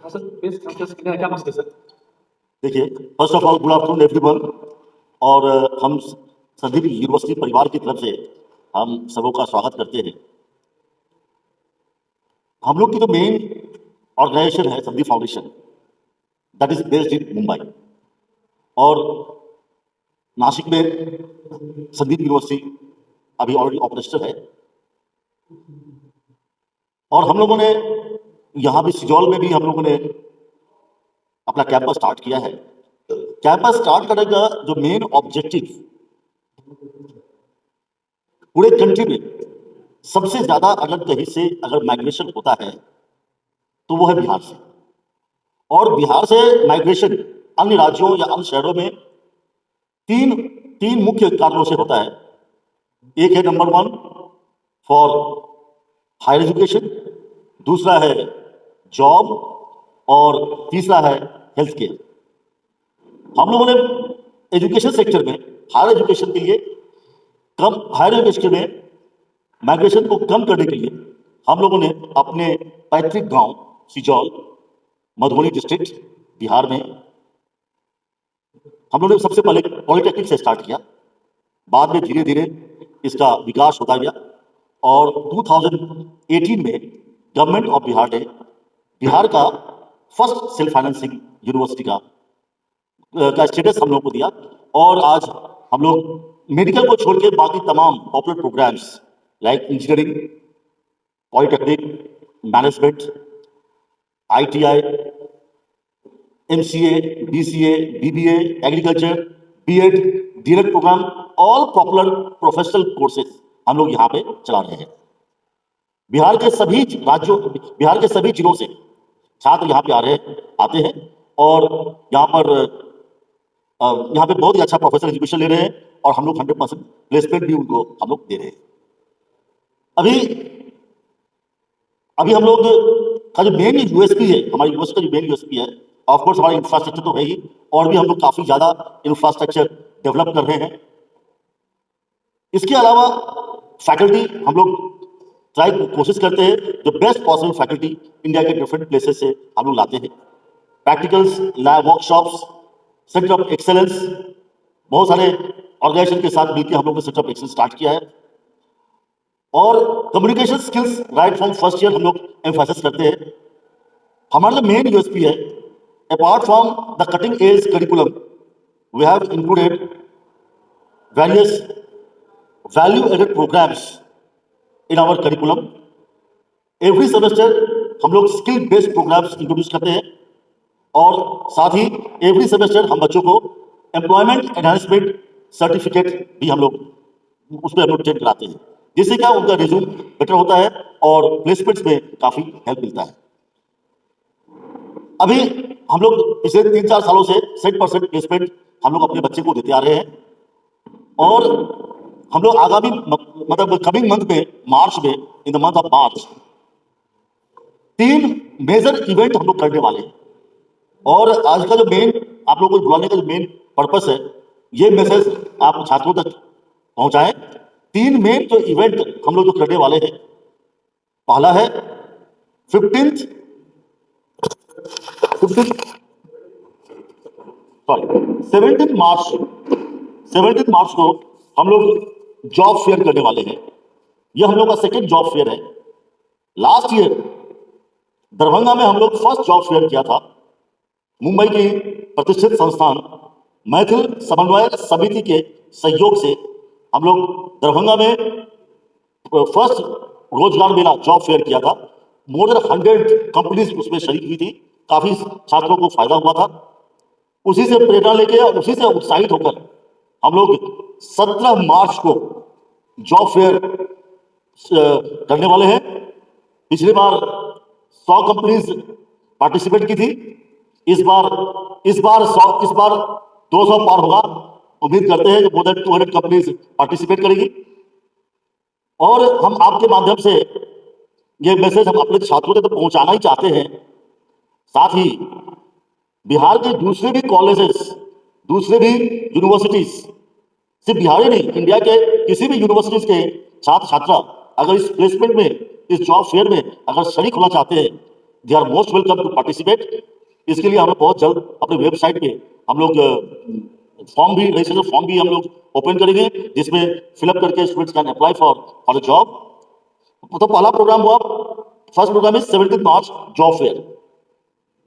Sir please discuss करना है, क्या मसला है सर? देखिए, first of all good afternoon everyone. और हम संदीप यूनिवर्सिटी परिवार की तरफ से हम सबों का स्वागत करते हैं। हम लोग की जो मेन ऑर्गेनाइजेशन है Sandeep foundation, that is based in Mumbai, और नासिक में संदीप यूनिवर्सिटी अभी ऑलरेडी ऑपरेशनल है। और हम लोगों ने यहाँ भी सिजौल में भी हम लोगों ने अपना कैंपस स्टार्ट किया है। कैंपस स्टार्ट करने का जो मेन ऑब्जेक्टिव, पूरे कंट्री में सबसे ज्यादा अगर कहीं से अगर माइग्रेशन होता है तो वो है बिहार से। और बिहार से माइग्रेशन अन्य राज्यों या अन्य शहरों में तीन मुख्य कारणों से होता है। एक है नंबर 1 फॉर हायर एजुकेशन, दूसरा है जॉब, और तीसरा है हेल्थ केयर। हम लोगों ने एजुकेशन सेक्टर में हायर एजुकेशन के लिए हायर एजुकेशन में माइग्रेशन को कम करने के लिए हम लोगों ने अपने पैतृक गांव सिजौल, मधुबनी डिस्ट्रिक्ट, बिहार में हम लोगों ने सबसे पहले पॉलिटेक्निक से स्टार्ट किया। बाद में धीरे धीरे इसका विकास होता गया और 2018 में गवर्नमेंट ऑफ बिहार ने बिहार का फर्स्ट सेल्फ फाइनेंसिंग यूनिवर्सिटी का स्टेटस हम लोग को दिया। और आज हम लोग मेडिकल को छोड़ के बाकी तमाम popular programmes like engineering, polytechnic, management, ITI, MCA, BCA, BBA, agriculture, BEd, DELED programme, all popular professional courses हम लोग यहाँ पे चला रहे हैं। बिहार के सभी राज्यों, बिहार के सभी जिलों से छात्र यहाँ पे आते हैं और यहाँ पे बहुत ही अच्छा प्रोफेशनल एजुकेशन ले रहे हैं और हम लोग 100% प्लेसमेंट भी उनको हम लोग दे रहे हैं। अभी हम लोग का जो मेन यूएसपी है, हमारी यूनिवर्सिटी का जो मेन यूएसपी है, ऑफकोर्स हमारा इंफ्रास्ट्रक्चर तो है ही, और भी हम लोग काफी ज्यादा इंफ्रास्ट्रक्चर डेवलप कर रहे हैं। इसके अलावा फैकल्टी हम लोग कोशिश करते हैं जो बेस्ट पॉसिबल फैकल्टी इंडिया के डिफरेंट प्लेसेस से हम लोग लाते हैं। Practicals, lab, workshops, centre of excellence, बहुत सारे ऑर्गेनाइजेशन के साथ मिलकर हम लोग ने सेंटर ऑफ एक्सेलेंस स्टार्ट किया है। और communication skills right from first year हम लोग एम्फेसिस करते हैं। हमारा जो मेन यूएसपी है, apart from the cutting edge curriculum, we have included various value added programmes in our curriculum. Every semester हम लोग स्किल बेस्ड प्रोग्राम्स इंट्रोड्यूस करते हैं और साथ ही एवरी सेमेस्टर हम बच्चों को एम्प्लॉयमेंट एनहांसमेंट सर्टिफिकेट भी हम लोग उस पर हम लोग ट्रेन कराते हैं, जिससे क्या उनका रिज्यूम बेटर होता है और प्लेसमेंट्स में काफी हेल्प मिलता है। अभी हम लोग पिछले 3-4 सालों से 100% प्लेसमेंट हम लोग अपने बच्चे को देते आ रहे हैं और हम लोग आगामी मतलब कमिंग मंथ में, मार्च में, in the month of March 3 major event हम लोग करने वाले हैं। और आज का जो मेन आप लोगों को बुलाने का जो मेन पर्पस है, ये मैसेज आप छात्रों तक पहुंचाएं। 3 मेन जो इवेंट हम लोग जो करने वाले हैं, पहला है 17 मार्च को हम लोग जॉब फेयर करने वाले हैं। यह हम लोग का सेकेंड जॉब फेयर है। लास्ट ईयर दरभंगा में हम लोग फर्स्ट जॉब फेयर किया था। मुंबई की प्रतिष्ठित संस्थान मैथिल समन्वय समिति के सहयोग से हम लोग दरभंगा में फर्स्ट रोजगार मेला जॉब फेयर किया था। मोर देन 100 कंपनीज उसमें शरीक हुई थी। काफी छात्रों को फायदा हुआ था। उसी से प्रेरणा लेके और उसी से उत्साहित होकर हम लोग 17 मार्च को जॉब फेयर करने वाले हैं। पिछली बार 100 कंपनीज पार्टिसिपेट की थी। इस बार 200 पार होगा। उम्मीद करते हैं कि मोर देन 200 कंपनीज पार्टिसिपेट करेगी। और हम आपके माध्यम से ये मैसेज हम अपने छात्रों तक तो पहुंचाना ही चाहते हैं। साथ ही बिहार के दूसरे भी कॉलेजेस, दूसरे भी यूनिवर्सिटीज, सिर्फ बिहार ही नहीं, इंडिया के किसी भी यूनिवर्सिटीज के छात्र छात्रा अगर इस प्लेसमेंट में, इस जॉब फेयर में अगर शरीक होना चाहते हैं they are most welcome to participate. इसके लिए हम लोग बहुत जल्द अपने वेबसाइट पे हम लोग फॉर्म भी, रजिस्ट्रेशन फॉर्म भी हम लोग ओपन करेंगे, जिसमें फिलअप करके students can apply for a job. तो पहला प्रोग्राम हुआ, first programme is 17 March job fair.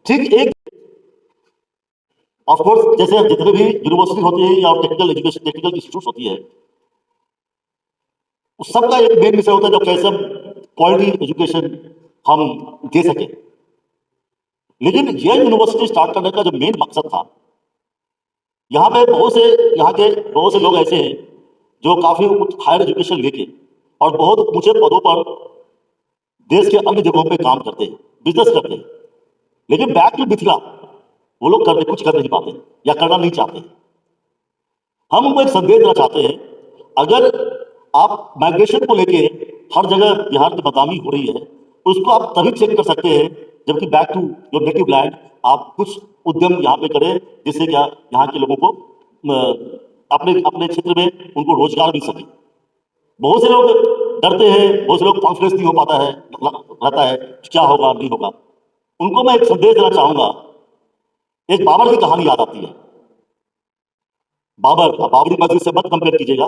ठीक एक ऑफ कोर्स जैसे जितने भी यूनिवर्सिटी होती है या टेक्निकल एजुकेशन, टेक्निकल इंस्टीट्यूट होती है, उस सबका एक मेन विषय होता है जो कैसे क्वालिटी एजुकेशन हम दे सके। लेकिन यह यूनिवर्सिटी स्टार्ट करने का जो मेन मकसद था, यहाँ पे बहुत से लोग ऐसे हैं जो काफी हायर एजुकेशन लेके और बहुत ऊंचे पदों पर देश के अन्य जगहों पे काम करते हैं, बिजनेस करते हैं, लेकिन बैक टू मिथिला वो लोग कुछ कर नहीं पाते या करना नहीं चाहते। हम उनको एक संदेश देना चाहते हैं, अगर आप माइग्रेशन को लेके हर जगह बिहार की बदनामी हो रही है, उसको आप तभी चेक कर सकते हैं जबकि back to your native land आप कुछ उद्यम यहाँ पे करें, जिससे क्या यहाँ के लोगों को अपने अपने क्षेत्र में उनको रोजगार मिल सके। बहुत से लोग डरते हैं, बहुत से लोग कॉन्फिडेंस नहीं हो पाता है, रहता है क्या होगा नहीं होगा। उनको मैं एक संदेश देना चाहूंगा। एक बाबर की कहानी याद आती है। बाबरी मस्जिद से मत कंपेयर कीजिएगा।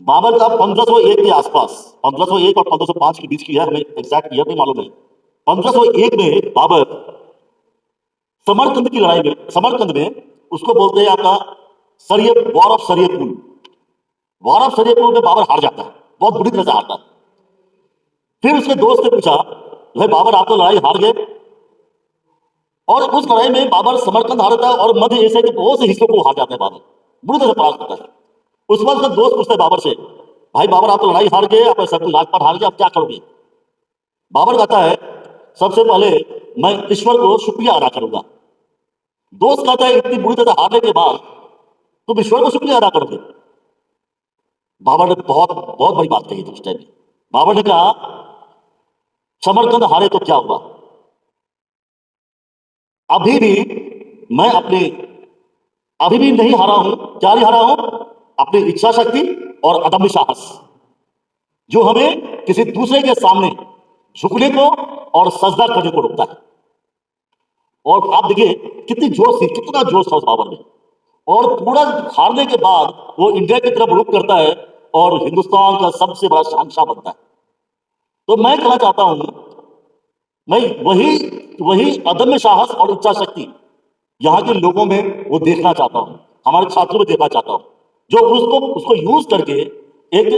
बाबर का 1501 के आसपास, 1501 और 1505 के बीच की है, हमें एग्जैक्ट ईयर नहीं मालूम है। 1501 में बाबर समरकंद की लड़ाई में, समरकंद में उसको बोलते हैं आपका वॉर ऑफ सरियपुल। वॉर ऑफ सरियपुल में बाबर हार जाता है, बहुत बुरी तरह से हारता है। फिर उसके दोस्त ने पूछा, भाई बाबर आप तो लड़ाई हार गए, और उस लड़ाई में बाबर समरकंद हारता है और मध्य एशिया के बहुत से हिस्सों को हार जाता है, बाबर बुरी तरह से परास्त करता है। उस वक्त उसका दोस्त पूछता है बाबर से, भाई बाबर आप तो लड़ाई हार गए, आप सब कुछ राजपाट हार गए, आप क्या करोगे? बाबर कहता है, सबसे पहले मैं ईश्वर को शुक्रिया अदा करूंगा। दोस्त कहता है, इतनी बुरी तरह हारने के बाद तुम ईश्वर को शुक्रिया अदा करोगे? बाबर ने बहुत बहुत बड़ी बात कही थी उस टाइम। बाबर ने कहा, समरकंद हारे तो क्या हुआ, अभी भी नहीं हारा हूं। क्या नहीं हारा हूं? अपनी इच्छा शक्ति और अदम्य साहस, जो हमें किसी दूसरे के सामने झुकने को और सजदा करने को रोकता है। और आप देखिए कितनी जोश थी, कितना जोश था उस बाबर में। और पूरा हारने के बाद वो इंडिया की तरफ रुख करता है और हिंदुस्तान का सबसे बड़ा शहंशाह बनता है। तो मैं कहना चाहता हूं, मैं वही अदम्य साहस और इच्छा शक्ति यहाँ के लोगों में वो देखना चाहता हूं, हमारे छात्रों में देखना चाहता हूं, जो उसको यूज करके एक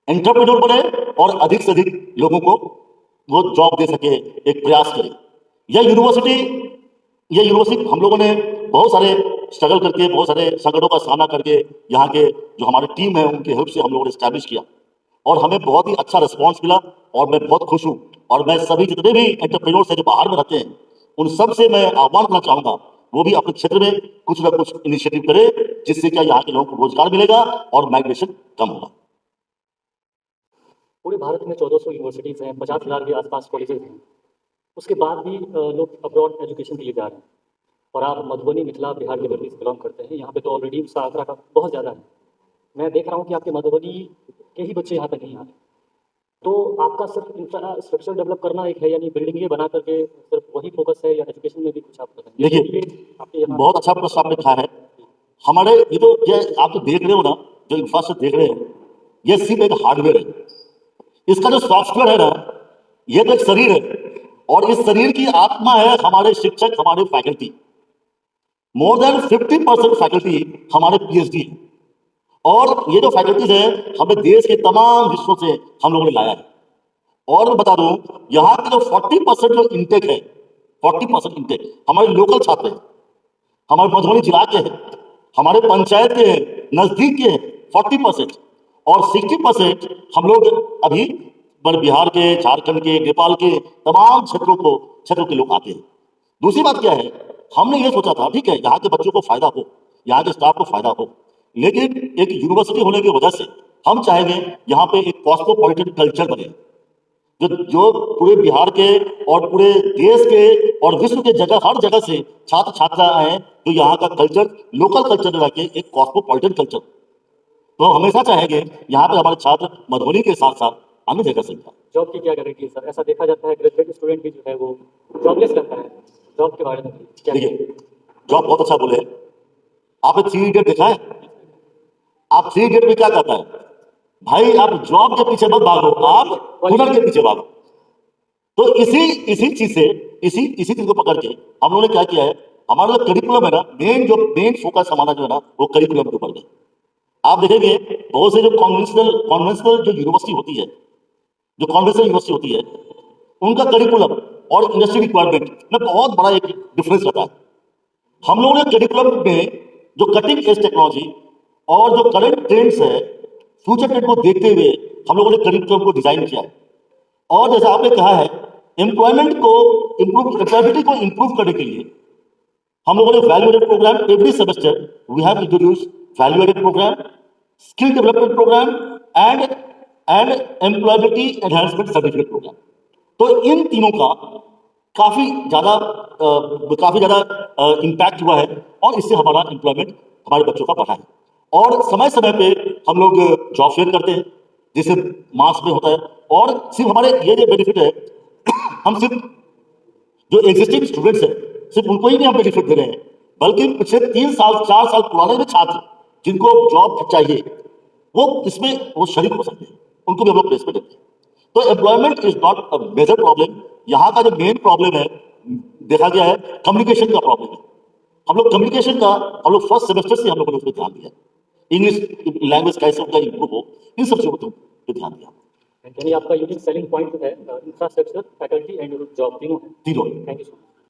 एंटरप्रेन्योर बने और अधिक से अधिक लोगों को वो जॉब दे सके, एक प्रयास करे। यह यूनिवर्सिटी हम लोगों ने बहुत सारे स्ट्रगल करके, बहुत सारे संकटों का सामना करके, यहाँ के जो हमारी टीम है उनके हेल्प से हम लोगों ने स्टैब्लिश किया और हमें बहुत ही अच्छा रिस्पॉन्स मिला और मैं बहुत खुश हूँ। और मैं सभी जितने भी एंटरप्रेन्योर्स हैं जो बाहर में रहते हैं, उन सब से मैं आह्वान करना चाहूंगा, वो भी अपने क्षेत्र में कुछ ना कुछ इनिशिएटिव करे, जिससे क्या यहाँ के लोगों को रोजगार मिलेगा और माइग्रेशन कम होगा। पूरे भारत में 1400 यूनिवर्सिटीज़ हैं, 50,000 के आसपास कॉलेजेस हैं। उसके बाद भी लोग अब्रॉड एजुकेशन के लिए जा रहे हैं। और आप मधुबनी, मिथिला, बिहार के वर्दी से बिलोंग करते हैं, यहाँ पे तो ऑलरेडी उसका आंकड़ा का बहुत ज़्यादा है। मैं देख रहा हूँ कि आपके मधुबनी के ही बच्चे यहाँ तक नहीं आ रहे। तो आपका सिर्फ इंफ्रास्ट्रक्चर डेवलप करना एक है, यानी बिल्डिंगें बना करके सिर्फ वही फोकस है, या एजुकेशन में भी कुछ आप बताएं? देखिए, बहुत अच्छा प्रश्न आपने कहा है। हमारे ये आप तो देख रहे हो ना, जो इंफ्रास्ट्रक्चर देख रहे हैं, ये सिर्फ एक हार्डवेयर है। इसका जो सॉफ्टवेयर है ना, ये तो एक शरीर है, और इस शरीर की आत्मा है हमारे शिक्षक, हमारे फैकल्टी। मोर देन 50% फैकल्टी हमारे पीएचडी है। और ये जो फैकल्टीज है, हमें देश के तमाम हिस्सों से हम लोगों ने लाया है। और मैं बता दूं, यहाँ के जो 40% जो इंटेक है, 40% इंटेक हमारे लोकल छात्र हैं, हमारे मधुबनी जिला के हैं, हमारे पंचायत के हैं, नजदीक के हैं 40%। और 60% हम लोग अभी बिहार के, झारखंड के, नेपाल के तमाम क्षेत्रों के लोग आते हैं। दूसरी बात क्या है, हमने ये सोचा था, ठीक है, यहाँ के बच्चों को फायदा हो, यहाँ के स्टाफ को फायदा हो, लेकिन एक यूनिवर्सिटी होने की वजह से हम चाहेंगे यहाँ पे एक कॉस्मोपॉलिटन कल्चर बने, जो पूरे बिहार के और पूरे देश के और विश्व के जगह, हर जगह से छात्र छात्रा आए, तो यहाँ का कल्चर, लोकल कल्चर में रखे एक कॉस्मोपॉलिटन कल्चर। तो हमेशा चाहेंगे यहाँ पे हमारे छात्र मधुबनी के साथ साथ आगे जगह संख्या। जॉब की क्या गारंटी है सर? ऐसा देखा जाता है ग्रेजुएट स्टूडेंट भी जो है वो जॉबलेस रहता है। जॉब के बारे में क्या देखिए, जॉब बहुत अच्छा बोले। आपने 3 इडियट देखा है? आप 3 इडियट में क्या कहता है? भाई आप जॉब के पीछे मत भागो, आप हुनर के पीछे भागो। तो इसी चीज से इसी चीज को पकड़ के हम लोगों ने क्या किया है, हमारा जो करिकुलम है ना, मेन फोकस हमारा जो है ना वो करिकुलम के ऊपर है। आप देखेंगे बहुत से जो कॉन्वेंशनल जो यूनिवर्सिटी होती है, जो कॉन्वेंशनल यूनिवर्सिटी होती है, उनका करिकुलम और इंडस्ट्री रिक्वायरमेंट में बहुत बड़ा एक डिफरेंस रहता है। हम लोगों ने करिकुलम में जो कटिंग एज टेक्नोलॉजी और जो करंट ट्रेंड्स है, फ्यूचर ट्रेंड को देखते हुए हम लोगों ने करिकुलम को डिजाइन किया है। और जैसा आपने कहा है, एम्प्लॉयबिलिटी को इंप्रूव करने के लिए हम लोगों ने value added programme every semester we have introduce value added programme, skill development programme and employability enhancement certificate programme. तो इन तीनों का काफी ज्यादा इम्पैक्ट हुआ है और इससे हमारा एम्प्लॉयमेंट हमारे बच्चों का बढ़ा है। और समय समय पे हम लोग जॉब फेयर करते हैं, जिससे मास में होता है। और सिर्फ हमारे ये जो बेनिफिट है, हम सिर्फ जो एग्जिस्टिंग स्टूडेंट्स हैं सिर्फ उनको ही नहीं हम बेनिफिट दे रहे हैं, बल्कि पिछले 3 साल 4 साल पुराने जो छात्र जिनको जॉब चाहिए वो शरीक हो सकते हैं, उनको भी हम लोग प्लेसमेंट देते हैं। तो employment is not a major problem. यहाँ का जो मेन प्रॉब्लम है देखा गया है, कम्युनिकेशन का प्रॉब्लम है। हम लोग फर्स्ट सेमेस्टर से हम लोगों ने उस पर ध्यान दिया, इंग्लिश लैंग्वेज कैसे उनका इंप्रूव हो, इन सब चीजों पे ध्यान दिया। यानी आपका यूनिक सेलिंग पॉइंट जो है इंफ्रास्ट्रक्चर, फैकल्टी एंड जॉब तीनों है। तीनों। Thank you so much.